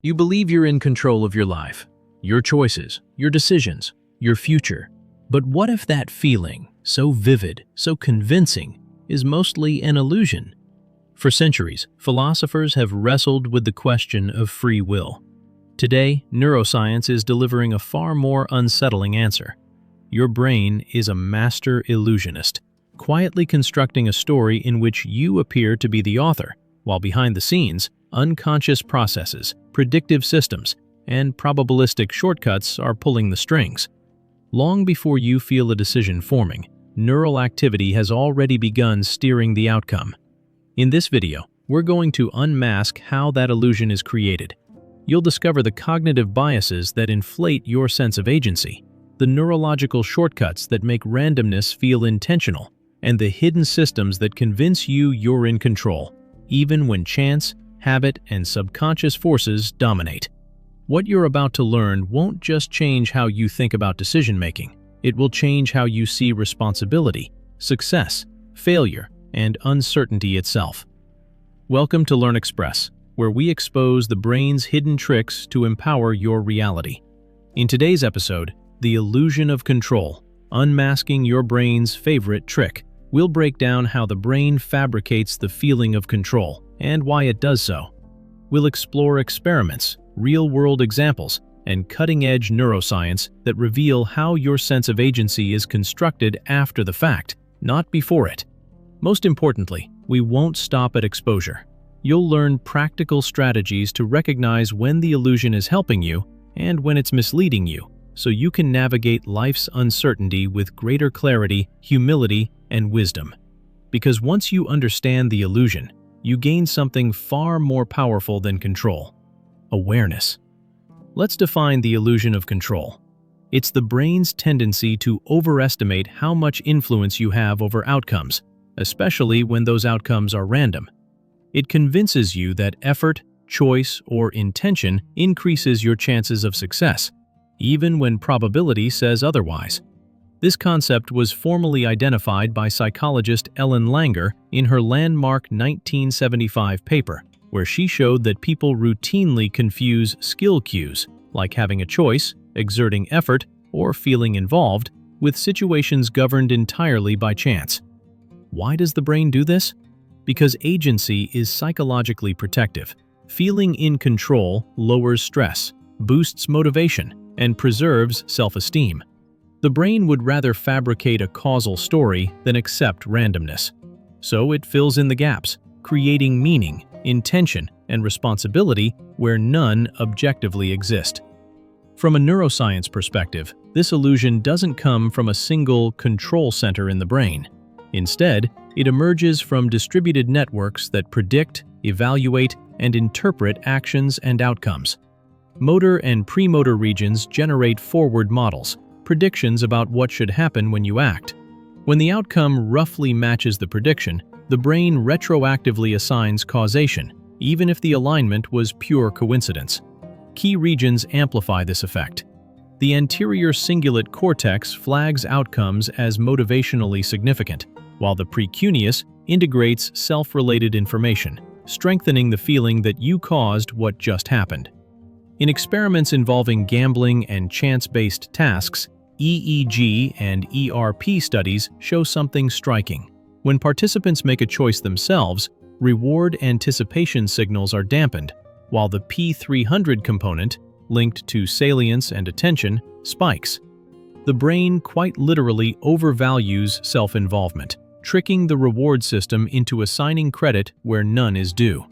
You believe you're in control of your life, your choices, your decisions, your future. But what if that feeling, so vivid, so convincing, is mostly an illusion? For centuries, philosophers have wrestled with the question of free will. Today, neuroscience is delivering a far more unsettling answer. Your brain is a master illusionist, quietly constructing a story in which you appear to be the author, while behind the scenes, unconscious processes, predictive systems, and probabilistic shortcuts are pulling the strings. Long before you feel a decision forming, neural activity has already begun steering the outcome. In this video, we're going to unmask how that illusion is created. You'll discover the cognitive biases that inflate your sense of agency, the neurological shortcuts that make randomness feel intentional, and the hidden systems that convince you you're in control, even when chance, habit, and subconscious forces dominate. What you're about to learn won't just change how you think about decision-making. It will change how you see responsibility, success, failure, and uncertainty itself. Welcome to LernXpress, where we expose the brain's hidden tricks to empower your reality. In today's episode, The Illusion of Control, unmasking your brain's favorite trick. We'll break down how the brain fabricates the feeling of control and why it does so. We'll explore experiments, real-world examples, and cutting-edge neuroscience that reveal how your sense of agency is constructed after the fact, not before it. Most importantly, we won't stop at exposure. You'll learn practical strategies to recognize when the illusion is helping you and when it's misleading you, so you can navigate life's uncertainty with greater clarity, humility, and wisdom. Because once you understand the illusion, you gain something far more powerful than control: awareness. Let's define the illusion of control. It's the brain's tendency to overestimate how much influence you have over outcomes, especially when those outcomes are random. It convinces you that effort, choice, or intention increases your chances of success, even when probability says otherwise. This concept was formally identified by psychologist Ellen Langer in her landmark 1975 paper, where she showed that people routinely confuse skill cues, like having a choice, exerting effort, or feeling involved, with situations governed entirely by chance. Why does the brain do this? Because agency is psychologically protective. Feeling in control lowers stress, boosts motivation, and preserves self-esteem. The brain would rather fabricate a causal story than accept randomness. So it fills in the gaps, creating meaning, intention, and responsibility where none objectively exist. From a neuroscience perspective, this illusion doesn't come from a single control center in the brain. Instead, it emerges from distributed networks that predict, evaluate, and interpret actions and outcomes. Motor and premotor regions generate forward models, predictions about what should happen when you act. When the outcome roughly matches the prediction, the brain retroactively assigns causation, even if the alignment was pure coincidence. Key regions amplify this effect. The anterior cingulate cortex flags outcomes as motivationally significant, while the precuneus integrates self-related information, strengthening the feeling that you caused what just happened. In experiments involving gambling and chance-based tasks, EEG and ERP studies show something striking. When participants make a choice themselves, reward anticipation signals are dampened, while the P300 component, linked to salience and attention, spikes. The brain quite literally overvalues self-involvement, tricking the reward system into assigning credit where none is due.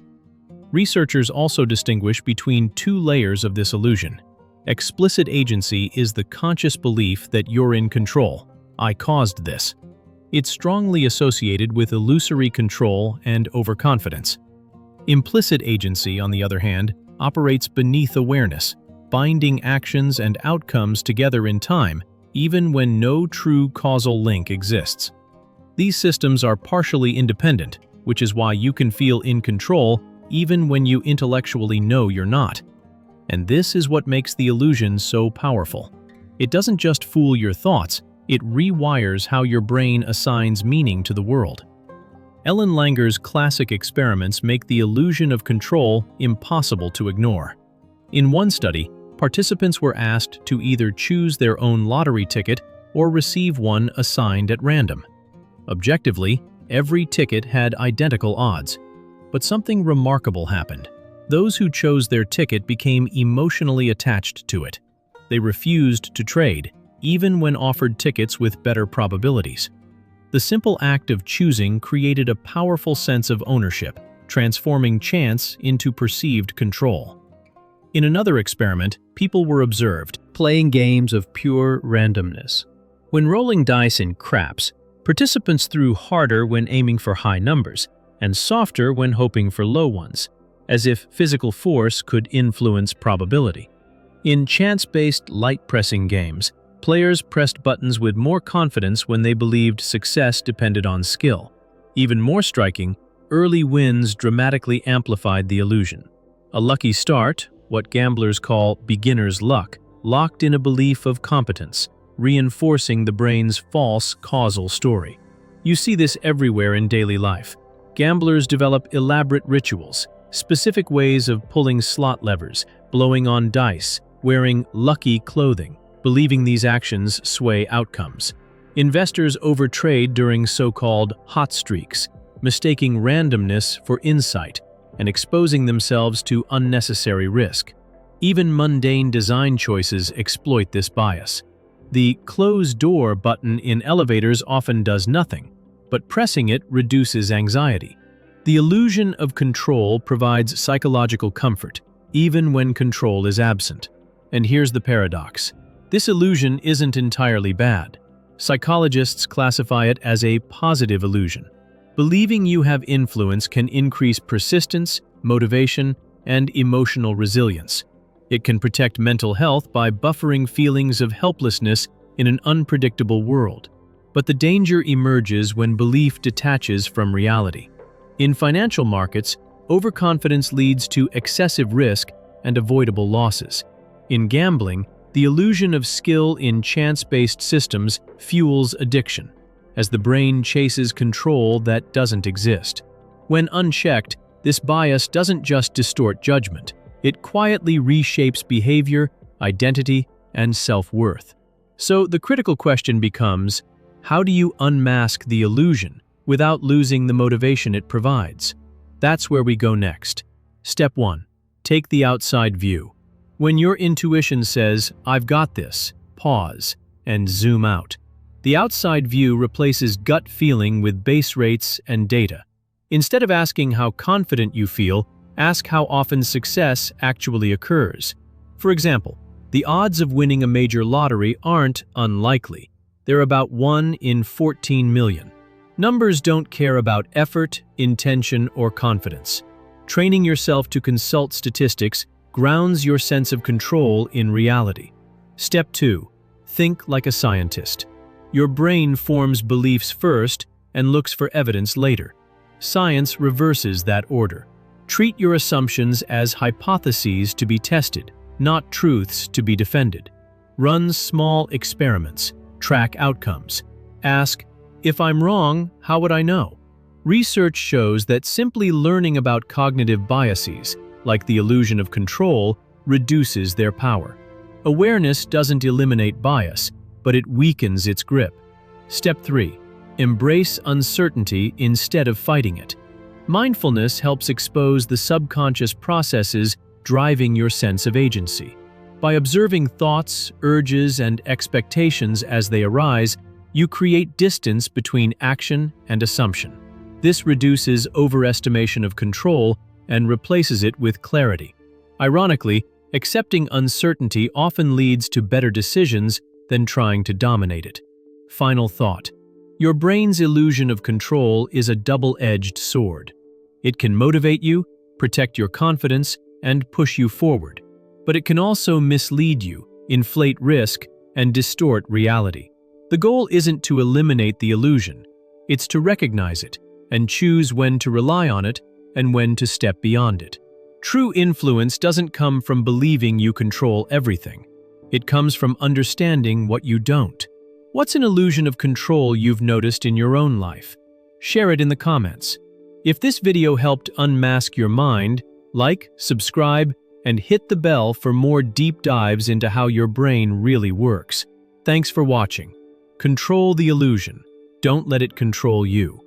Researchers also distinguish between two layers of this illusion. Explicit agency is the conscious belief that you're in control. I caused this. It's strongly associated with illusory control and overconfidence. Implicit agency, on the other hand, operates beneath awareness, binding actions and outcomes together in time, even when no true causal link exists. These systems are partially independent, which is why you can feel in control even when you intellectually know you're not. And this is what makes the illusion so powerful. It doesn't just fool your thoughts, it rewires how your brain assigns meaning to the world. Ellen Langer's classic experiments make the illusion of control impossible to ignore. In one study, participants were asked to either choose their own lottery ticket or receive one assigned at random. Objectively, every ticket had identical odds, but something remarkable happened. Those who chose their ticket became emotionally attached to it. They refused to trade, even when offered tickets with better probabilities. The simple act of choosing created a powerful sense of ownership, transforming chance into perceived control. In another experiment, people were observed playing games of pure randomness. When rolling dice in craps, participants threw harder when aiming for high numbers and softer when hoping for low ones, as if physical force could influence probability. In chance-based light-pressing games, players pressed buttons with more confidence when they believed success depended on skill. Even more striking, early wins dramatically amplified the illusion. A lucky start, what gamblers call beginner's luck, locked in a belief of competence, reinforcing the brain's false causal story. You see this everywhere in daily life. Gamblers develop elaborate rituals, specific ways of pulling slot levers, blowing on dice, wearing lucky clothing, believing these actions sway outcomes. Investors overtrade during so-called hot streaks, mistaking randomness for insight and exposing themselves to unnecessary risk. Even mundane design choices exploit this bias. The close door button in elevators often does nothing, but pressing it reduces anxiety. The illusion of control provides psychological comfort, even when control is absent. And here's the paradox. This illusion isn't entirely bad. Psychologists classify it as a positive illusion. Believing you have influence can increase persistence, motivation, and emotional resilience. It can protect mental health by buffering feelings of helplessness in an unpredictable world. But the danger emerges when belief detaches from reality. In financial markets, overconfidence leads to excessive risk and avoidable losses. In gambling, the illusion of skill in chance-based systems fuels addiction, as the brain chases control that doesn't exist. When unchecked, this bias doesn't just distort judgment, it quietly reshapes behavior, identity, and self-worth. So the critical question becomes, how do you unmask the illusion without losing the motivation it provides? That's where we go next. Step 1. Take the outside view. When your intuition says, "I've got this," pause and zoom out. The outside view replaces gut feeling with base rates and data. Instead of asking how confident you feel, ask how often success actually occurs. For example, the odds of winning a major lottery aren't unlikely. They're about 1 in 14 million. Numbers don't care about effort, intention, or confidence. Training yourself to consult statistics grounds your sense of control in reality. Step 2. Think like a scientist. Your brain forms beliefs first and looks for evidence later. Science reverses that order. Treat your assumptions as hypotheses to be tested, not truths to be defended. Run small experiments. Track outcomes. Ask, if I'm wrong, how would I know? Research shows that simply learning about cognitive biases, like the illusion of control, reduces their power. Awareness doesn't eliminate bias, but it weakens its grip. Step 3. Embrace uncertainty instead of fighting it. Mindfulness helps expose the subconscious processes driving your sense of agency. By observing thoughts, urges, and expectations as they arise, you create distance between action and assumption. This reduces overestimation of control and replaces it with clarity. Ironically, accepting uncertainty often leads to better decisions than trying to dominate it. Final thought. Your brain's illusion of control is a double-edged sword. It can motivate you, protect your confidence, and push you forward. But it can also mislead you, inflate risk, and distort reality. The goal isn't to eliminate the illusion. It's to recognize it and choose when to rely on it and when to step beyond it. True influence doesn't come from believing you control everything. It comes from understanding what you don't. What's an illusion of control you've noticed in your own life? Share it in the comments. If this video helped unmask your mind, like, subscribe, and hit the bell for more deep dives into how your brain really works. Thanks for watching. Control the illusion. Don't let it control you.